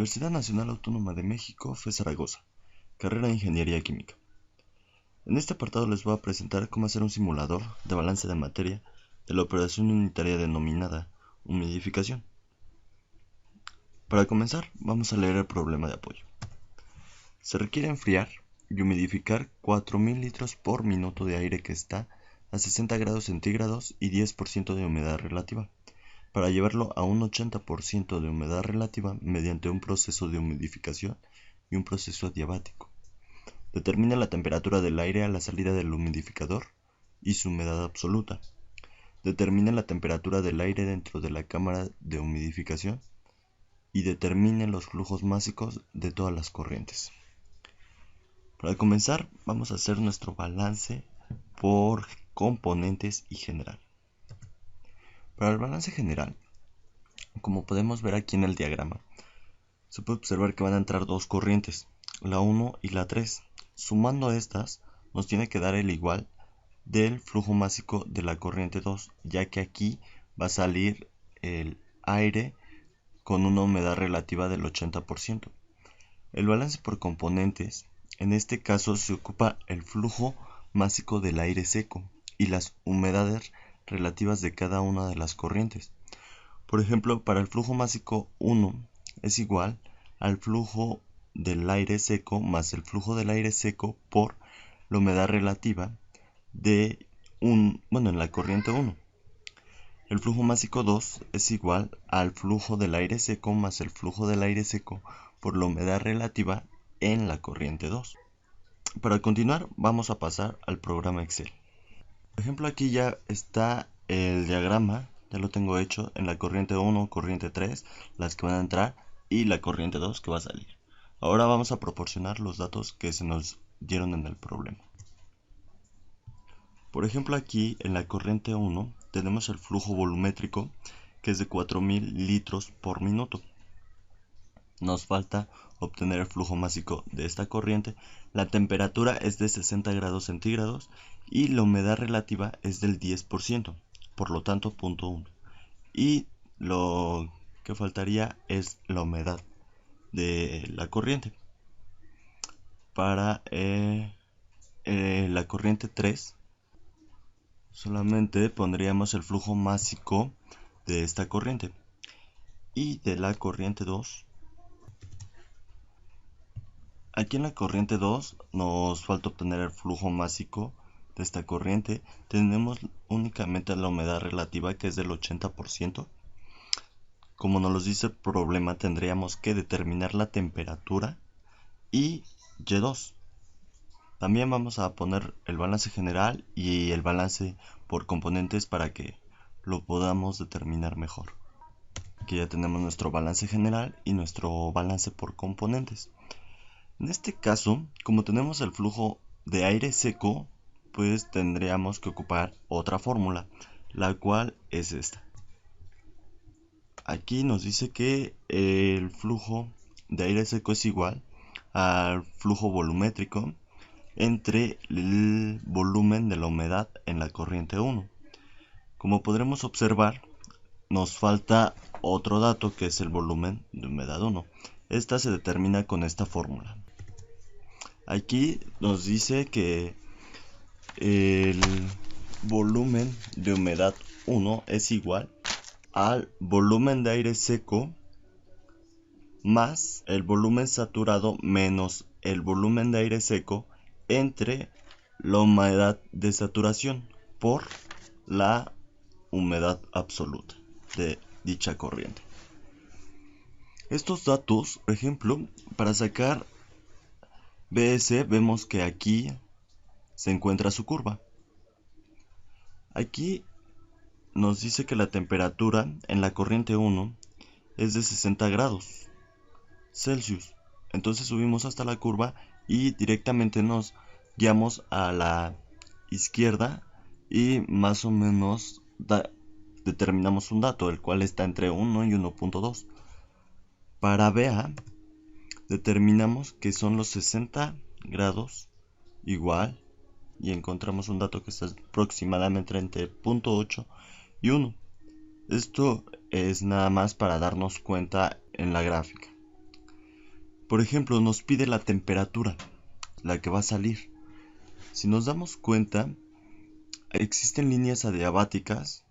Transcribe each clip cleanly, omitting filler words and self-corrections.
Universidad Nacional Autónoma de México, FE Zaragoza, carrera de Ingeniería Química. En este apartado les voy a presentar cómo hacer un simulador de balance de materia de la operación unitaria denominada humidificación. Para comenzar, vamos a leer el problema de apoyo. Se requiere enfriar y humidificar 4000 litros por minuto de aire que está a 60 grados centígrados y 10% de humedad relativa, para llevarlo a un 80% de humedad relativa mediante un proceso de humidificación y un proceso adiabático. Determina la temperatura del aire a la salida del humidificador y su humedad absoluta. Determine la temperatura del aire dentro de la cámara de humidificación y determine los flujos másicos de todas las corrientes. Para comenzar, vamos a hacer nuestro balance por componentes y general. Para el balance general, como podemos ver aquí en el diagrama, se puede observar que van a entrar dos corrientes, la 1 y la 3. Sumando estas, nos tiene que dar el igual del flujo másico de la corriente 2, ya que aquí va a salir el aire con una humedad relativa del 80%. El balance por componentes, en este caso se ocupa el flujo másico del aire seco y las humedades relativas de cada una de las corrientes. Por ejemplo, para el flujo másico 1 es igual al flujo del aire seco más el flujo del aire seco por la humedad relativa de en la corriente 1. El flujo másico 2 es igual al flujo del aire seco más el flujo del aire seco por la humedad relativa en la corriente 2. Para continuar, vamos a pasar al programa Excel. Por ejemplo, aquí ya está el diagrama, ya lo tengo hecho en la corriente 1, corriente 3, las que van a entrar, y la corriente 2 que va a salir. Ahora vamos a proporcionar los datos que se nos dieron en el problema. Por ejemplo, aquí en la corriente 1 tenemos el flujo volumétrico, que es de 4000 litros por minuto. Nos falta obtener el flujo másico de esta corriente. La temperatura es de 60 grados centígrados y la humedad relativa es del 10%, por lo tanto 0.1. Y lo que faltaría es la humedad de la corriente. Para la corriente 3 solamente pondríamos el flujo másico de esta corriente. Y de la corriente 2, aquí en la corriente 2 nos falta obtener el flujo másico de esta corriente. Tenemos únicamente la humedad relativa, que es del 80%. Como nos lo dice el problema, tendríamos que determinar la temperatura y Y2. También vamos a poner el balance general y el balance por componentes para que lo podamos determinar mejor. Aquí ya tenemos nuestro balance general y nuestro balance por componentes. En este caso, como tenemos el flujo de aire seco, pues tendríamos que ocupar otra fórmula, la cual es esta. Aquí nos dice que el flujo de aire seco es igual al flujo volumétrico entre el volumen de la humedad en la corriente 1. Como podremos observar, nos falta otro dato, que es el volumen de humedad 1. Esta se determina con esta fórmula. Aquí nos dice que el volumen de humedad 1 es igual al volumen de aire seco más el volumen saturado menos el volumen de aire seco entre la humedad de saturación por la humedad absoluta de dicha corriente. Estos datos, por ejemplo, para sacar BS, vemos que aquí se encuentra su curva. Aquí nos dice que la temperatura en la corriente 1 es de 60 grados Celsius. Entonces subimos hasta la curva y directamente nos guiamos a la izquierda y más o menos determinamos un dato, el cual está entre 1 y 1.2. Para BA determinamos que son los 60 grados igual y encontramos un dato que está aproximadamente entre 0.8 y 1. Esto es nada más para darnos cuenta en la gráfica. Por ejemplo, nos pide la temperatura, la que va a salir. Si nos damos cuenta, existen líneas adiabáticas,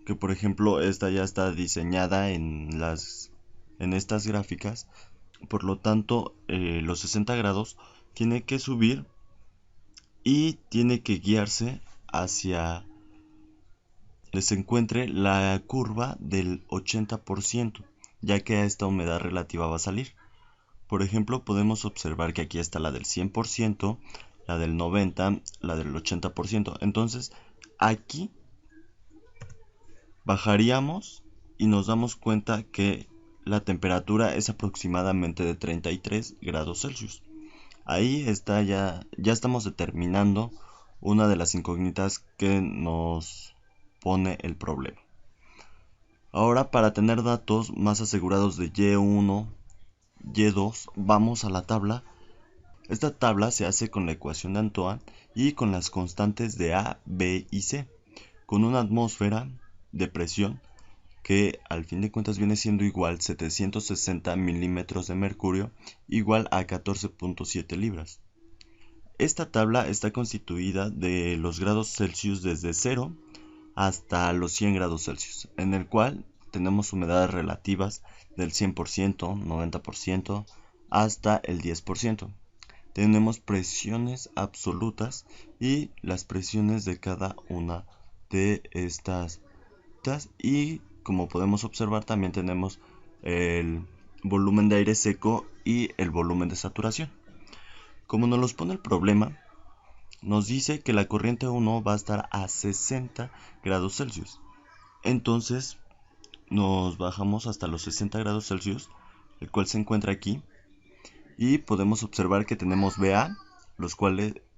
que por ejemplo esta ya está diseñada en estas gráficas. Por lo tanto, los 60 grados tiene que subir y tiene que guiarse hacia donde se encuentre la curva del 80%, ya que a esta humedad relativa va a salir. Por ejemplo, podemos observar que aquí está la del 100%, la del 90%, la del 80%. Entonces, aquí bajaríamos y nos damos cuenta que la temperatura es aproximadamente de 33 grados Celsius. Ahí está, ya estamos determinando una de las incógnitas que nos pone el problema. Ahora, para tener datos más asegurados de Y1, Y2, vamos a la tabla. Esta tabla se hace con la ecuación de Antoine y con las constantes de A, B y C, con una atmósfera de presión que al fin de cuentas viene siendo igual 760 milímetros de mercurio, igual a 14.7 libras. Esta tabla está constituida de los grados Celsius desde 0 hasta los 100 grados Celsius, en el cual tenemos humedades relativas del 100%, 90% hasta el 10%. Tenemos presiones absolutas y las presiones de cada una de estas. Y como podemos observar, también tenemos el volumen de aire seco y el volumen de saturación. Como nos los pone el problema, nos dice que la corriente 1 va a estar a 60 grados Celsius. Entonces nos bajamos hasta los 60 grados Celsius, el cual se encuentra aquí, y podemos observar que tenemos BA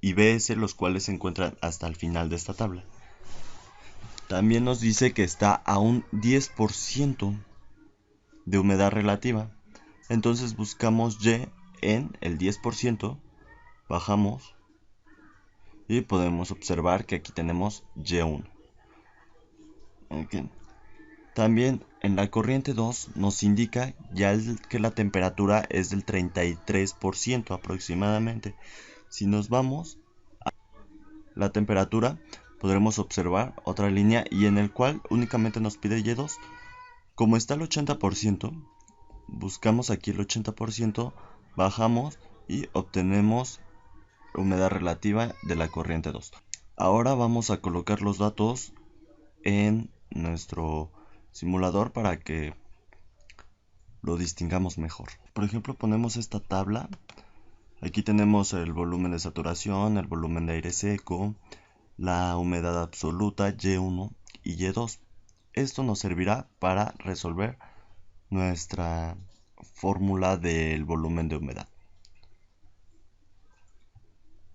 y BS, los cuales se encuentran hasta el final de esta tabla. También nos dice que está a un 10% de humedad relativa. Entonces buscamos Y en el 10%, bajamos y podemos observar que aquí tenemos Y1. Okay. También en la corriente 2 nos indica ya que la temperatura es del 33% aproximadamente. Si nos vamos a la temperatura, podremos observar otra línea y en el cual únicamente nos pide Y2. Como está el 80%, buscamos aquí el 80%, bajamos y obtenemos humedad relativa de la corriente 2. Ahora vamos a colocar los datos en nuestro simulador para que lo distingamos mejor. Por ejemplo, ponemos esta tabla. Aquí tenemos el volumen de saturación, el volumen de aire seco, la humedad absoluta Y1 y Y2. Esto nos servirá para resolver nuestra fórmula del volumen de humedad.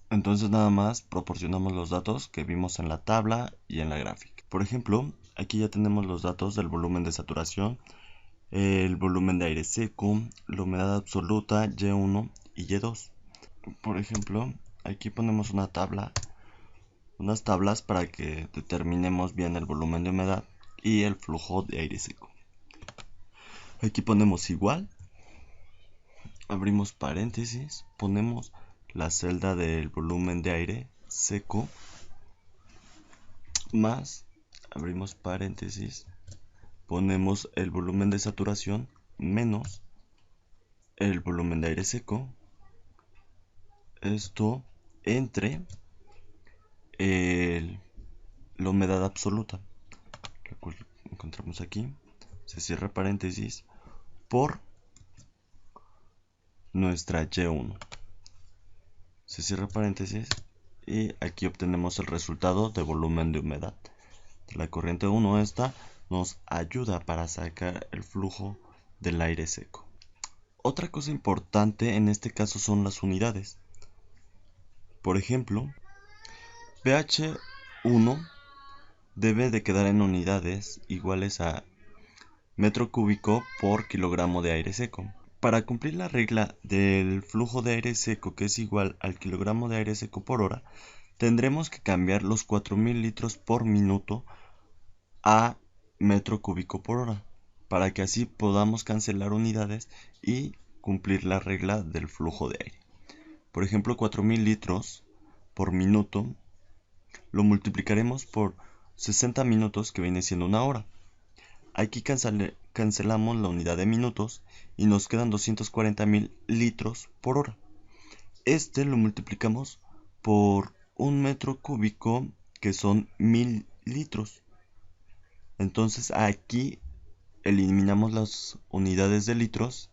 Entonces nada más proporcionamos los datos que vimos en la tabla y en la gráfica. Por ejemplo, aquí ya tenemos los datos del volumen de saturación, el volumen de aire seco, la humedad absoluta Y1 y Y2. Por ejemplo, aquí ponemos unas tablas para que determinemos bien el volumen de humedad y el flujo de aire seco. Aquí ponemos igual, abrimos paréntesis, ponemos la celda del volumen de aire seco, más, abrimos paréntesis, ponemos el volumen de saturación menos el volumen de aire seco, esto entre la humedad absoluta, la cual encontramos aquí, se cierra paréntesis, por nuestra Y1. Se cierra paréntesis y aquí obtenemos el resultado de volumen de humedad. La corriente 1 esta nos ayuda para sacar el flujo del aire seco. Otra cosa importante en este caso son las unidades. Por ejemplo, pH1 debe de quedar en unidades iguales a metro cúbico por kilogramo de aire seco. Para cumplir la regla del flujo de aire seco, que es igual al kilogramo de aire seco por hora, tendremos que cambiar los 4000 litros por minuto a metro cúbico por hora, para que así podamos cancelar unidades y cumplir la regla del flujo de aire. Por ejemplo, 4000 litros por minuto lo multiplicaremos por 60 minutos, que viene siendo una hora. Aquí cancelamos la unidad de minutos y nos quedan 240.000 litros por hora. Este lo multiplicamos por un metro cúbico, que son 1000 litros. Entonces aquí eliminamos las unidades de litros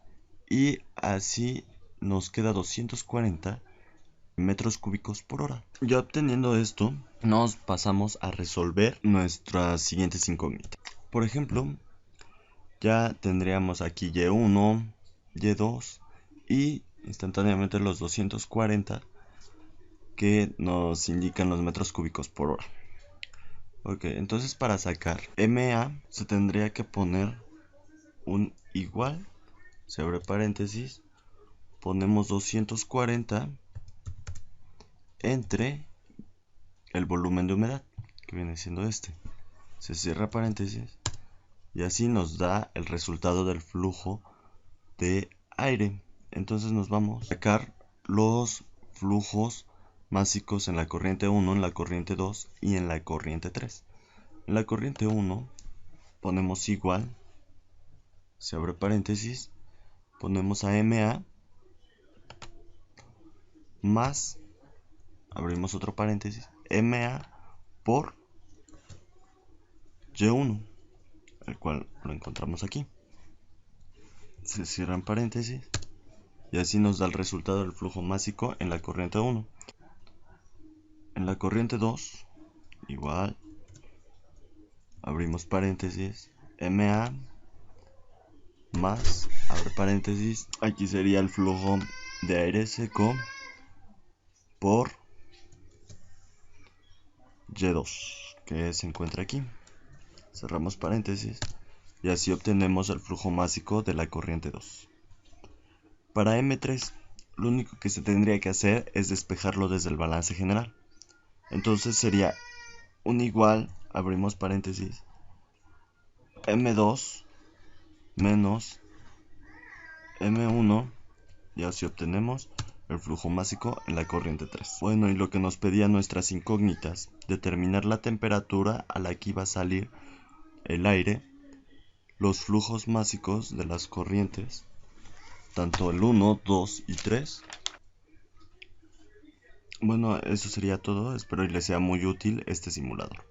y así nos queda 240 metros cúbicos por hora. Ya obteniendo esto, nos pasamos a resolver nuestras siguientes incógnitas. Por ejemplo, ya tendríamos aquí Y1, Y2 y instantáneamente los 240 que nos indican los metros cúbicos por hora. Ok, entonces para sacar MA se tendría que poner un igual, se abre paréntesis, ponemos 240 entre el volumen de humedad, que viene siendo este, se cierra paréntesis y así nos da el resultado del flujo de aire. Entonces nos vamos a sacar los flujos másicos en la corriente 1, en la corriente 2 y en la corriente 3. En la corriente 1 ponemos igual, se abre paréntesis, ponemos a MA más, abrimos otro paréntesis, MA por Y1, el cual lo encontramos aquí. Se cierran paréntesis y así nos da el resultado del flujo másico en la corriente 1. En la corriente 2, igual, abrimos paréntesis, MA más, abre paréntesis, aquí sería el flujo de aire seco por Y2, que se encuentra aquí. Cerramos paréntesis y así obtenemos el flujo másico de la corriente 2. Para M3, lo único que se tendría que hacer es despejarlo desde el balance general. Entonces sería un igual, abrimos paréntesis, M2 menos M1 y así obtenemos el flujo másico en la corriente 3. Bueno, y lo que nos pedía nuestras incógnitas, determinar la temperatura a la que iba a salir el aire, los flujos másicos de las corrientes, tanto el 1, 2 y 3. Bueno, eso sería todo, espero y les sea muy útil este simulador.